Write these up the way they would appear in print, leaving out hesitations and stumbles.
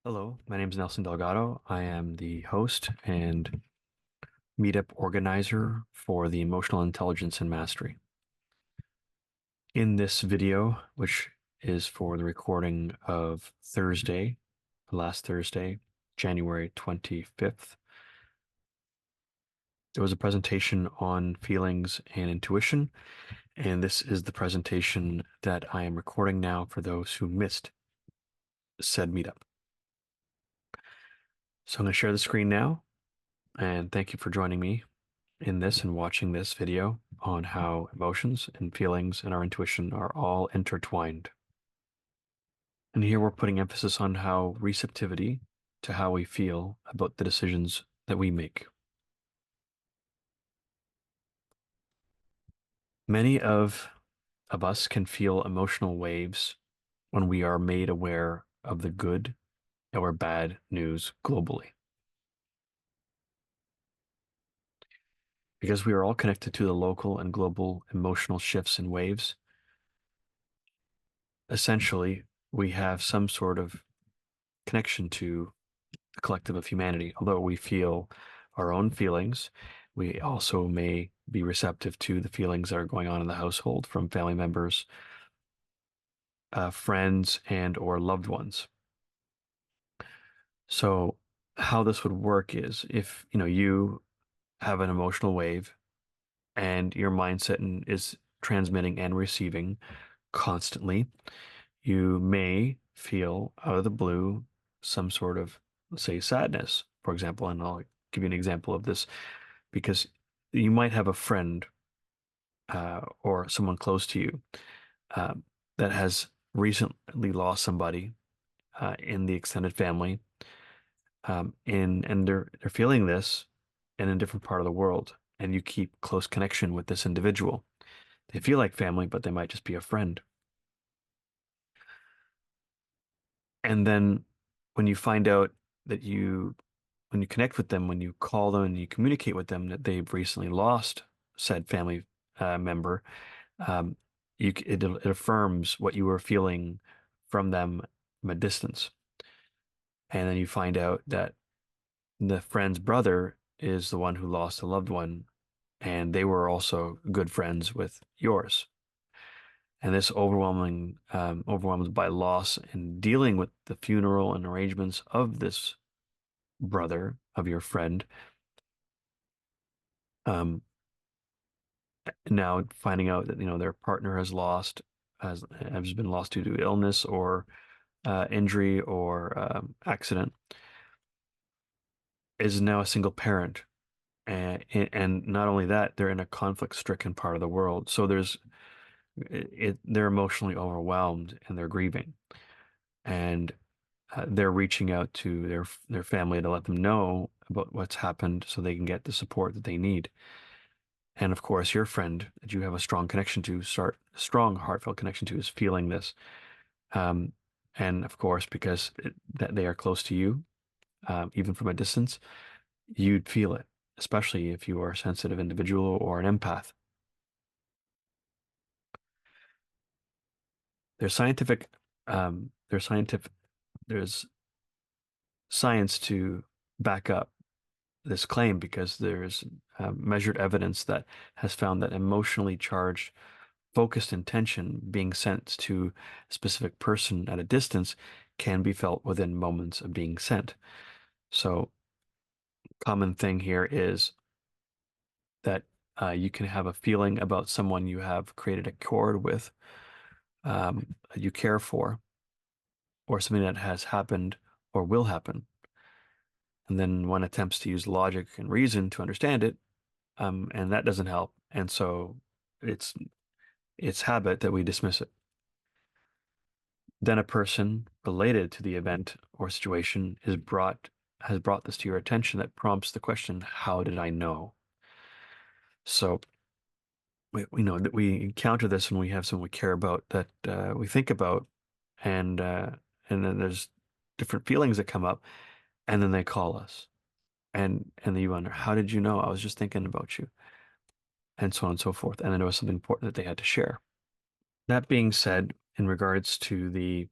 Hello, my name is Nelson Delgado. I am the host and meetup organizer for the Emotional Intelligence and Mastery. In this video, which is for the recording of Thursday, last Thursday, January 25th, there was a presentation on feelings and intuition, and this is the presentation that I am recording now for those who missed said meetup. So I'm going to share the screen now, and thank you for joining me in this and watching this video on how emotions and feelings and our intuition are all intertwined. And here we're putting emphasis on how receptivity to how we feel about the decisions that we make. Many of us can feel emotional waves when we are made aware of the good or bad news globally. Because we are all connected to the local and global emotional shifts and waves, essentially, we have some sort of connection to the collective of humanity. Although we feel our own feelings, we also may be receptive to the feelings that are going on in the household from family members, friends, and or loved ones. So how this would work is if you have an emotional wave and your mindset is transmitting and receiving constantly, you may feel out of the blue some sort of, let's say, sadness, for example. And I'll give you an example of this because you might have a friend or someone close to you uh, that has recently lost somebody in the extended family, and they're feeling this in a different part of the world, and you keep close connection with this individual. They feel like family, but they might just be a friend. And then when you find out that when you connect with them, when you call them and you communicate with them that they've recently lost said family member, um, it affirms what you were feeling from them from a distance. And then you find out that the friend's brother is the one who lost a loved one, and they were also good friends with yours. And this overwhelmed by loss and dealing with the funeral and arrangements of this brother of your friend, um, now finding out that their partner has been lost due to illness or injury or accident, is now a single parent. And not only that, they're in a conflict-stricken part of the world. So they're emotionally overwhelmed and they're grieving. And they're reaching out to their family to let them know about what's happened so they can get the support that they need. And of course, your friend that you have a strong connection to, strong heartfelt connection to, is feeling this. Um, and of course, because that they are close to you, even from a distance, you'd feel it, especially if you are a sensitive individual or an empath. There's scientific, there's scientific, there's science to back up this claim because there's measured evidence that has found that emotionally charged, focused intention being sent to a specific person at a distance can be felt within moments of being sent. So, common thing here is that you can have a feeling about someone you have created a accord with, you care for, or something that has happened or will happen. And then one attempts to use logic and reason to understand it, and that doesn't help. And so it's it's habit that we dismiss it. Then a person related to the event or situation has brought this to your attention that prompts the question, how did I know? So we know that we encounter this when we have someone we care about that we think about, and then there's different feelings that come up, and then they call us, and then you wonder, how did you know? I was just thinking about you, and so on and so forth. And then it was something important that they had to share. That being said, in regards to the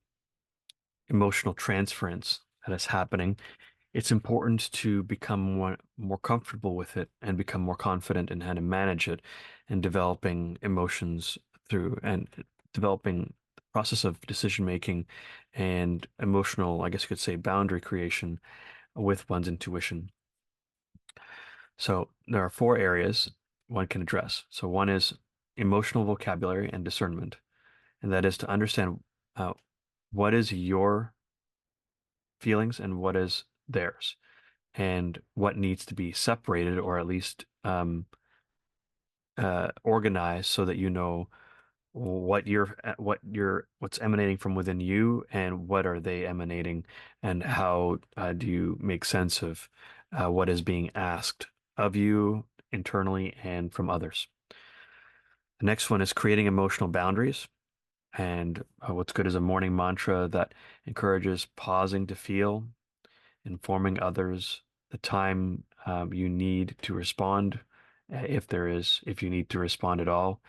emotional transference that is happening, it's important to become more comfortable with it and become more confident in how to manage it and developing emotions through and developing the process of decision making and emotional, I guess you could say, boundary creation with one's intuition. So there are four areas one can address. So one is emotional vocabulary and discernment, and that is to understand uh, what is your feelings and what is theirs, and what needs to be separated or at least organized so that you know what's emanating from within you and what are they emanating, and how do you make sense of what is being asked of you internally and from others. The next one is creating emotional boundaries. And what's good is a morning mantra that encourages pausing to feel, informing others the time you need to respond, if you need to respond at all,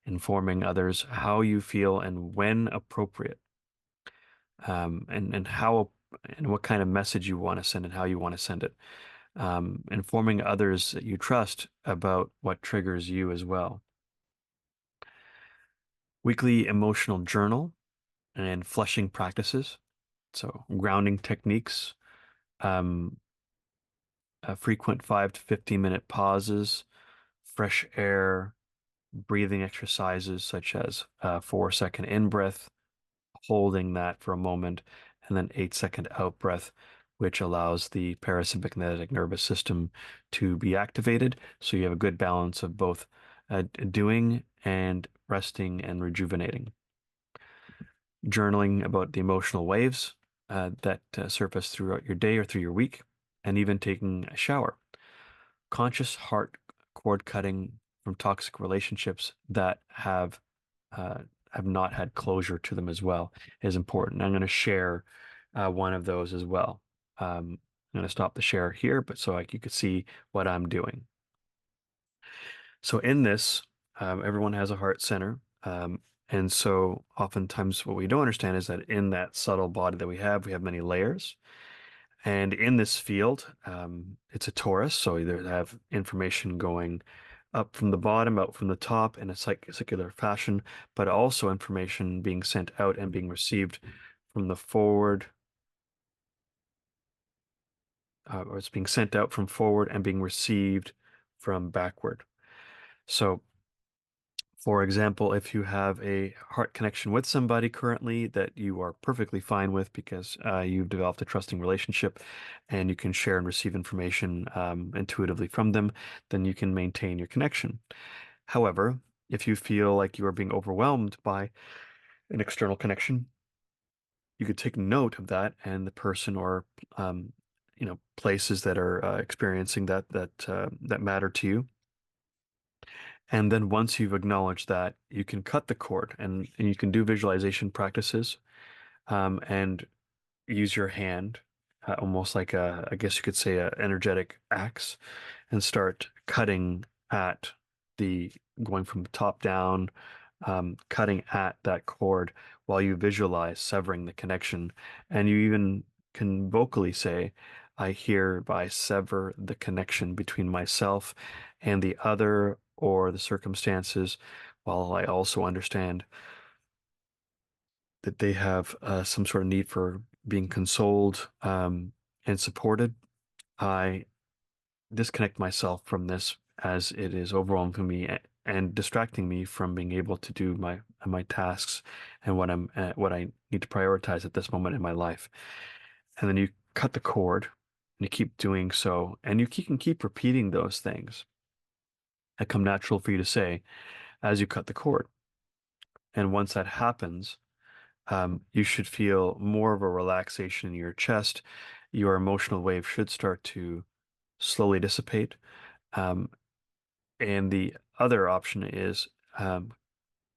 informing others how you feel and when appropriate, and how and what kind of message you want to send and how you want to send it, informing others that you trust about what triggers you as well. Weekly emotional journal and flushing practices, so grounding techniques, um, frequent 5 to 15 minute pauses, fresh air, breathing exercises such as 4 second in breath, holding that for a moment, and then 8 second out breath, which allows the parasympathetic nervous system to be activated. So you have a good balance of both doing and resting and rejuvenating. Journaling about the emotional waves that surface throughout your day or through your week, and even taking a shower. Conscious heart cord cutting from toxic relationships that uh, have not had closure to them as well is important. I'm going to share one of those as well. I'm going to stop the share here, but so you could see what I'm doing. So in this, everyone has a heart center. And so oftentimes what we don't understand is that in that subtle body that we have many layers. And in this field, it's a torus, so either have information going up from the bottom, out from the top in a circular fashion, but also information being sent out and being received from the forward, or it's being sent out from forward and being received from backward. So for example, if you have a heart connection with somebody currently that you are perfectly fine with because you've developed a trusting relationship and you can share and receive information intuitively from them, then you can maintain your connection. However, if you feel like you are being overwhelmed by an external connection, you could take note of that and the person or places that are experiencing that matter to you. And then once you've acknowledged that, you can cut the cord, and you can do visualization practices, and use your hand, almost like I guess you could say, a energetic axe, and start cutting at the going from top down, cutting at that cord while you visualize severing the connection. And you even can vocally say, I hereby sever the connection between myself and the other or the circumstances, while I also understand that they have some sort of need for being consoled and supported. I disconnect myself from this as it is overwhelming me and distracting me from being able to do my tasks and what I need to prioritize at this moment in my life. And then you cut the cord and you keep doing so, and can keep repeating those things that come natural for you to say as you cut the cord. And once that happens, you should feel more of a relaxation in your chest. Your emotional wave should start to slowly dissipate. Um, and the other option is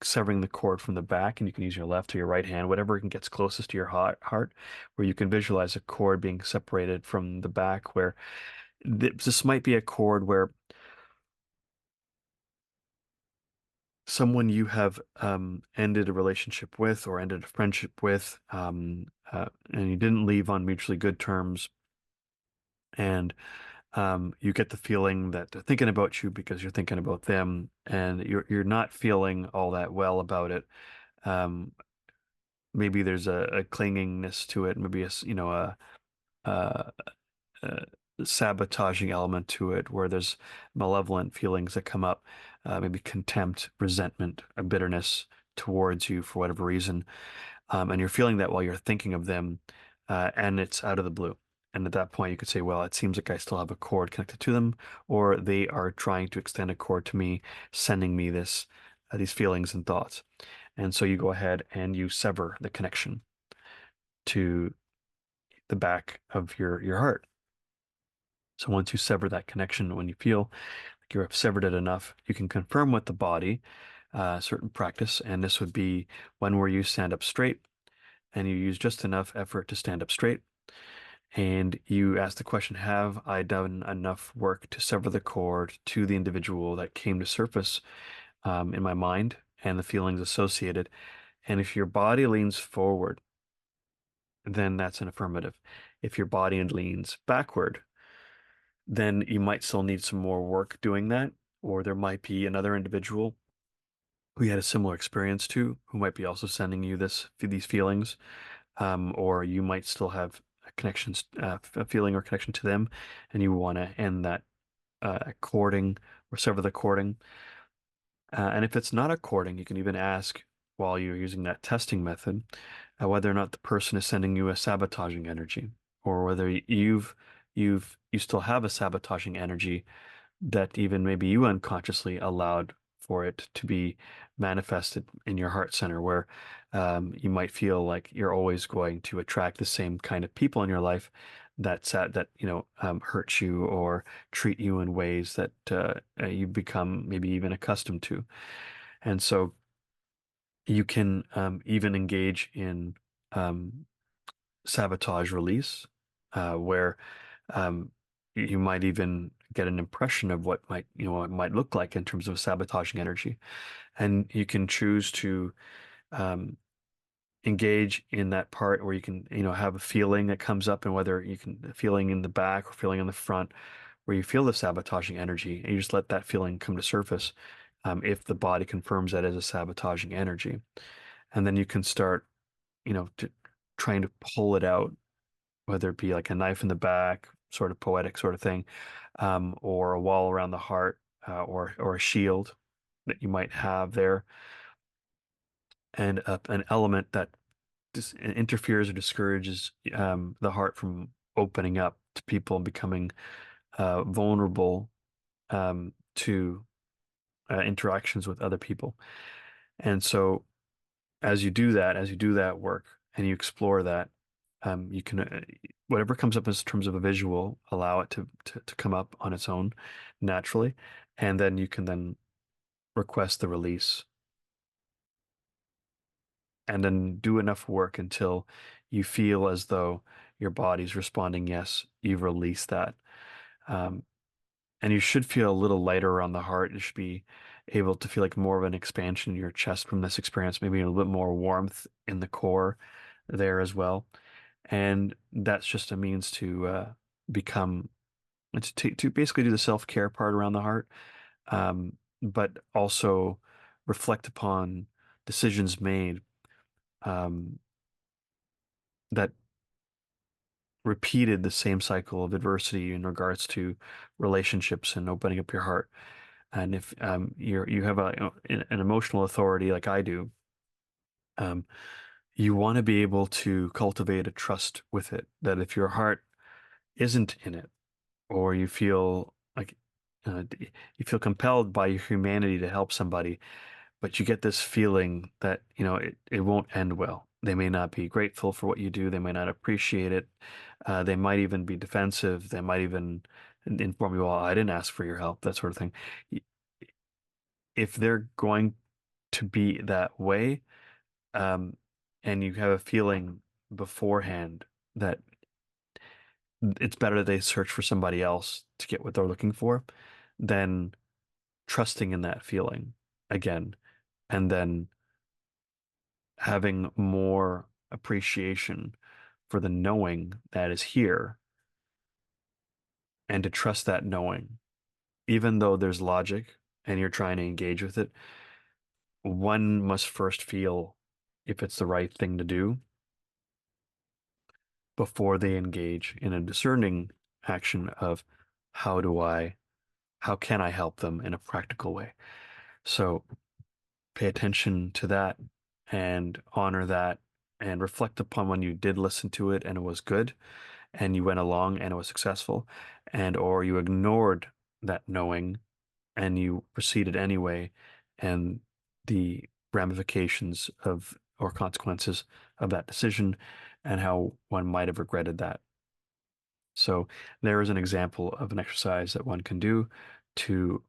severing the cord from the back, and you can use your left or your right hand, whatever gets closest to your heart, where you can visualize a cord being separated from the back, where this might be a cord where someone you have ended a relationship with or ended a friendship with, and you didn't leave on mutually good terms, and you get the feeling that they're thinking about you because you're thinking about them, and you're not feeling all that well about it. Um, Maybe there's a clingingness to it, maybe a, a sabotaging element to it, where there's malevolent feelings that come up, maybe contempt, resentment, a bitterness towards you for whatever reason. And you're feeling that while you're thinking of them, and it's out of the blue. And at that point, you could say, well, it seems like I still have a cord connected to them, or they are trying to extend a cord to me, sending me these feelings and thoughts. And so you go ahead and you sever the connection to the back of your heart. So once you sever that connection, when you feel like you have severed it enough, you can confirm with the body certain practice. And this would be one where you stand up straight and you use just enough effort to stand up straight. And you ask the question, have I done enough work to sever the cord to the individual that came to surface in my mind and the feelings associated? And if your body leans forward, then that's an affirmative. If your body leans backward, then you might still need some more work doing that, or there might be another individual who you had a similar experience to, who might be also sending you these feelings, or you might still have a a feeling or connection to them, and you want to end that cording or sever the cording. And if it's not a cording, you can even ask while you're using that testing method whether or not the person is sending you a sabotaging energy, or whether you still have a sabotaging energy that even maybe you unconsciously allowed for it to be manifested in your heart center, where you might feel like you're always going to attract the same kind of people in your life that hurt you or treat you in ways that you become maybe even accustomed to. And so you can even engage in um, sabotage release, where um, you might even get an impression of what it might look like in terms of sabotaging energy, and you can choose to um, engage in that part where you can have a feeling that comes up, and whether you can feeling in the back or feeling in the front, where you feel the sabotaging energy, and you just let that feeling come to surface. If the body confirms that as a sabotaging energy, and then you can start, trying to pull it out, whether it be like a knife in the back, sort of poetic sort of thing, or a wall around the heart, or a shield that you might have there, and an element that interferes or discourages the heart from opening up to people and becoming vulnerable to interactions with other people. And so as you do that work and you explore that, you can, whatever comes up in terms of a visual, allow it to come up on its own naturally. And then you can then request the release and then do enough work until you feel as though your body's responding, yes, you've released that. Um, and you should feel a little lighter around the heart. You should be able to feel like more of an expansion in your chest from this experience, maybe a little bit more warmth in the core there as well. And that's just a means to become to basically do the self-care part around the heart, but also reflect upon decisions made um, that repeated the same cycle of adversity in regards to relationships and opening up your heart. And if you have an emotional authority like I do, um, you want to be able to cultivate a trust with it. That if your heart isn't in it, or you feel like you feel compelled by your humanity to help somebody, but you get this feeling that it won't end well. They may not be grateful for what you do. They may not appreciate it. They might even be defensive. They might even inform you, well, I didn't ask for your help, that sort of thing. If they're going to be that way, um, and you have a feeling beforehand that it's better that they search for somebody else to get what they're looking for, than trusting in that feeling again, and then having more appreciation for the knowing that is here and to trust that knowing, even though there's logic and you're trying to engage with it, one must first feel if it's the right thing to do before they engage in a discerning action of how do I, how can I help them in a practical way? So pay attention to that and honor that and reflect upon when you did listen to it and it was good and you went along and it was successful, and or you ignored that knowing and you proceeded anyway, and the ramifications of or consequences of that decision and how one might have regretted that. So there is an example of an exercise that one can do to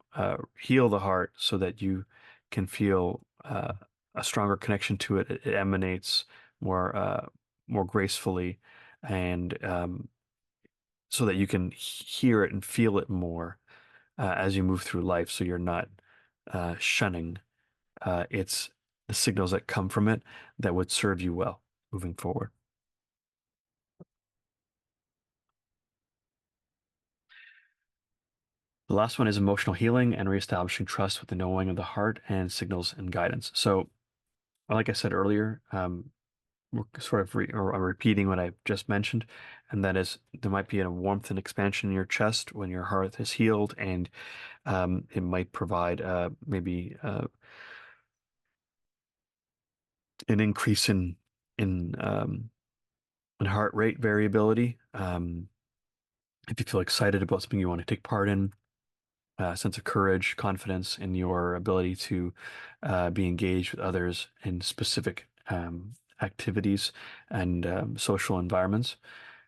heal the heart so that you can feel a stronger connection to it. It emanates more gracefully, and so that you can hear it and feel it more as you move through life. So you're not shunning. It's the signals that come from it that would serve you well moving forward. The last one is emotional healing and reestablishing trust with the knowing of the heart and signals and guidance. So, like I said earlier, we're sort of repeating what I just mentioned, and that is there might be a warmth and expansion in your chest when your heart is healed, and it might provide maybe an increase in in heart rate variability. If you feel excited about something you want to take part in, sense of courage, confidence in your ability to be engaged with others in specific activities and social environments.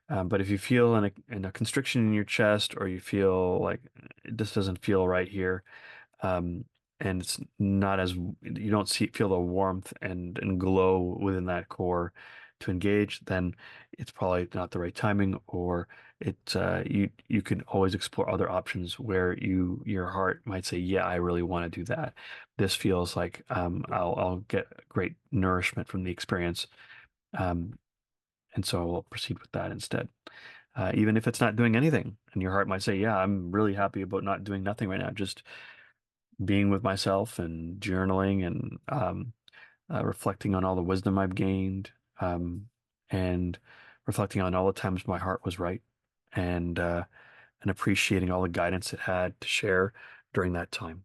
But if you feel in a constriction in your chest, or you feel like this doesn't feel right here, um, and it's not as you don't feel the warmth and glow within that core to engage, then it's probably not the right timing, or you can always explore other options where your heart might say, yeah, I really want to do that. This feels like I'll get great nourishment from the experience, um, and so I'll proceed with that instead. Even if it's not doing anything, and your heart might say, yeah, I'm really happy about not doing nothing right now, just being with myself and journaling and reflecting on all the wisdom I've gained, and reflecting on all the times my heart was right, and and appreciating all the guidance it had to share during that time.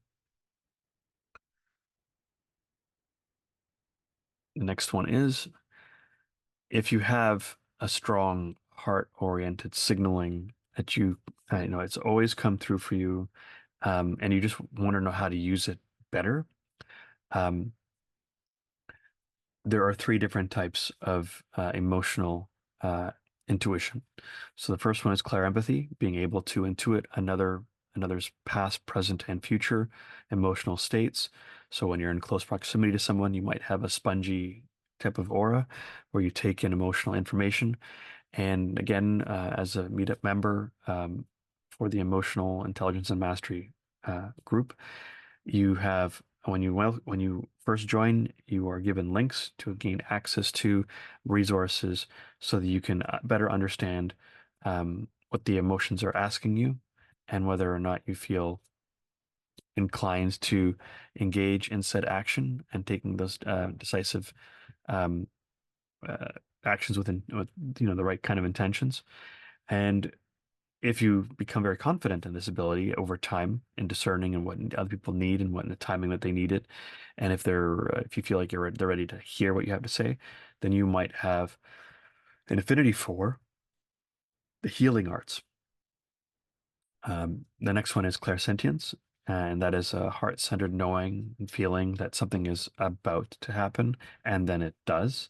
The next one is if you have a strong heart-oriented signaling that it's always come through for you, and you just want to know how to use it better. Um, there are three different types of emotional uh, intuition. So the first one is empathy, being able to intuit another's past, present, and future emotional states. So when you're in close proximity to someone, you might have a spongy type of aura where you take in emotional information. And again, as a Meetup member for the Emotional Intelligence and Mastery group, you have when you first join, you are given links to gain access to resources so that you can better understand what the emotions are asking you and whether or not you feel inclined to engage in said action and taking those decisive um, uh, actions with the right kind of intentions. And if you become very confident in this ability over time in discerning and what other people need and what in the timing that they need it, and if you feel like they're ready to hear what you have to say, then you might have an affinity for the healing arts. The next one is clairsentience, and that is a heart-centered knowing and feeling that something is about to happen, and then it does.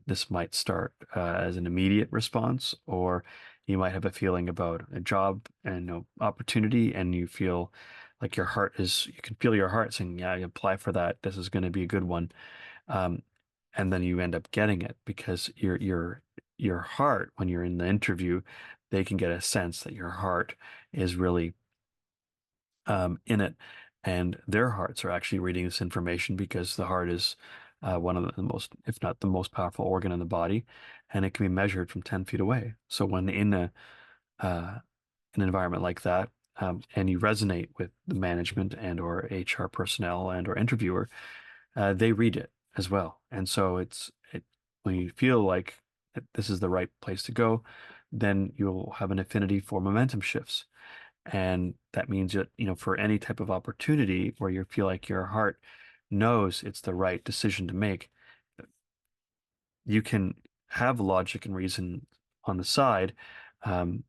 This might start as an immediate response, or you might have a feeling about a job and opportunity, and you feel like you can feel your heart saying, "Yeah, you apply for that. This is going to be a good one." Um, and then you end up getting it because your heart, when you're in the interview, they can get a sense that your heart is really in it, and their hearts are actually reading this information because the heart is one of the most, if not the most powerful organ in the body, and it can be measured from 10 feet away. So when in uh, an environment like that, and you resonate with the management and or HR personnel and or interviewer, they read it as well. And so when you feel like this is the right place to go, then you'll have an affinity for momentum shifts. And that means that, for any type of opportunity where you feel like your heart knows it's the right decision to make, you can have logic and reason on the side, um,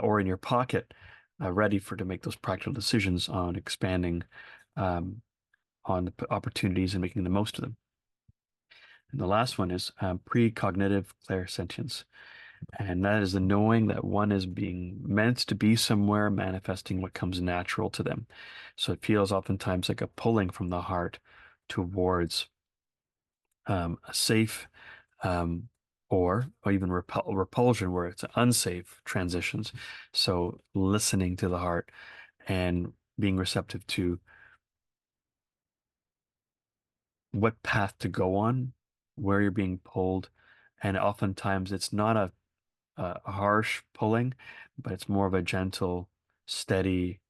or in your pocket, ready to make those practical decisions on expanding, um, on the opportunities and making the most of them. And the last one is precognitive clairsentience. And that is the knowing that one is being meant to be somewhere, manifesting what comes natural to them. So it feels oftentimes like a pulling from the heart towards a safe, um, or even repulsion where it's unsafe transitions. So listening to the heart and being receptive to what path to go on, where you're being pulled. And oftentimes it's not a harsh pulling, but it's more of a gentle, steady,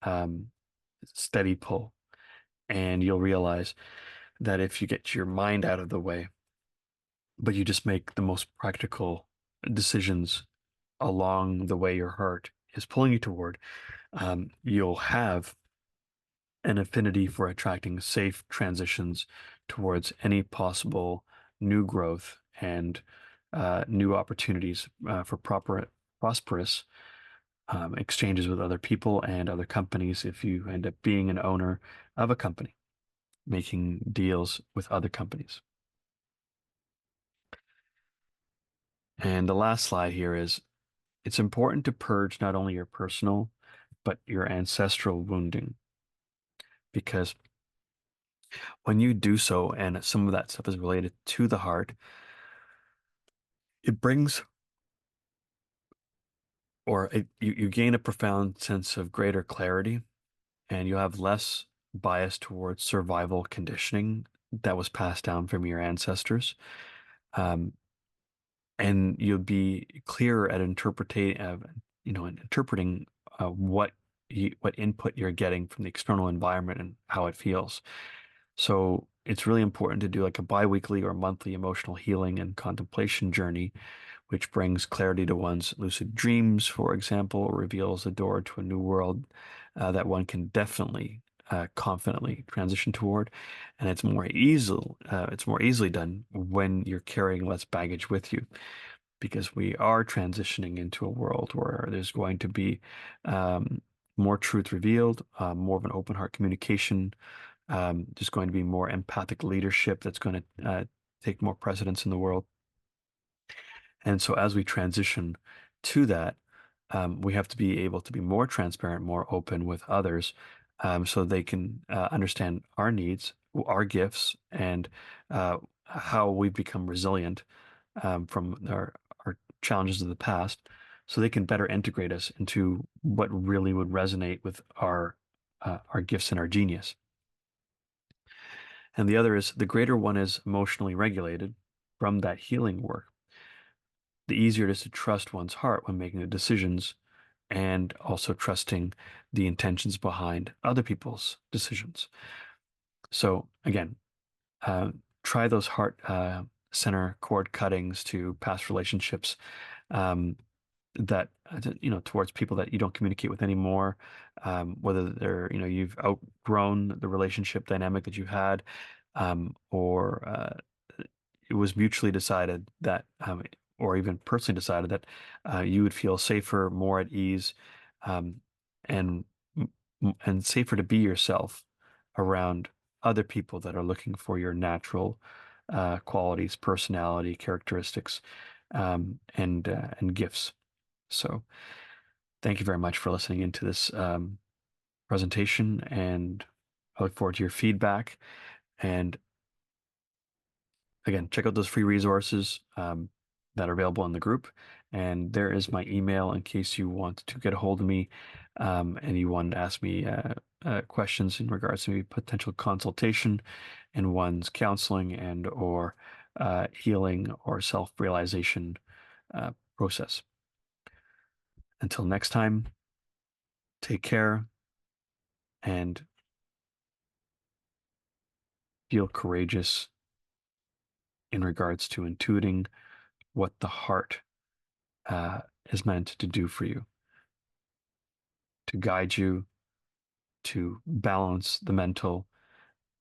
um, steady pull. And you'll realize that if you get your mind out of the way, but you just make the most practical decisions along the way your heart is pulling you toward, you'll have an affinity for attracting safe transitions towards any possible new growth and new opportunities for prosperous exchanges with other people and other companies if you end up being an owner of a company, making deals with other companies. And the last slide here is it's important to purge not only your personal, but your ancestral wounding. Because when you do so, and some of that stuff is related to the heart, it brings you gain a profound sense of greater clarity, and you have less bias towards survival conditioning that was passed down from your ancestors. Um, and you'll be clearer at interpreting what input you're getting from the external environment and how it feels. So it's really important to do like a biweekly or monthly emotional healing and contemplation journey, which brings clarity to one's lucid dreams, for example, reveals a door to a new world that one can definitely confidently transition toward. And it's more easily done when you're carrying less baggage with you, because we are transitioning into a world where there's going to be um, more truth revealed, more of an open heart communication. There's going to be more empathic leadership that's going to take more precedence in the world. And so as we transition to that, we have to be able to be more transparent, more open with others, so they can understand our needs, our gifts, and how we've become resilient from our challenges of the past, so they can better integrate us into what really would resonate with our gifts and our genius. And the other is the greater one is emotionally regulated from that healing work, the easier it is to trust one's heart when making the decisions, and also trusting the intentions behind other people's decisions. So again, uh, try those heart center cord cuttings to past relationships, um, that towards people that you don't communicate with anymore, whether they're you've outgrown the relationship dynamic that you had, or it was mutually decided that, or even personally decided that you would feel safer, more at ease, um, and and safer to be yourself around other people that are looking for your natural qualities, personality, characteristics, and gifts. So, thank you very much for listening into this presentation, and I look forward to your feedback. And again, check out those free resources that are available in the group. And there is my email in case you want to get a hold of me, and you want to ask me questions in regards to maybe potential consultation in one's counseling and or healing or self-realization process. Until next time, take care and feel courageous in regards to intuiting what the heart is meant to do for you, to guide you, to balance the mental,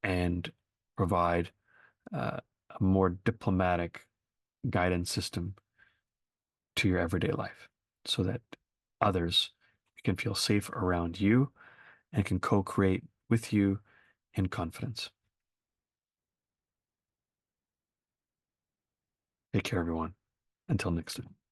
and provide a more diplomatic guidance system to your everyday life so that others can feel safe around you and can co-create with you in confidence. Take care, everyone. Until next time.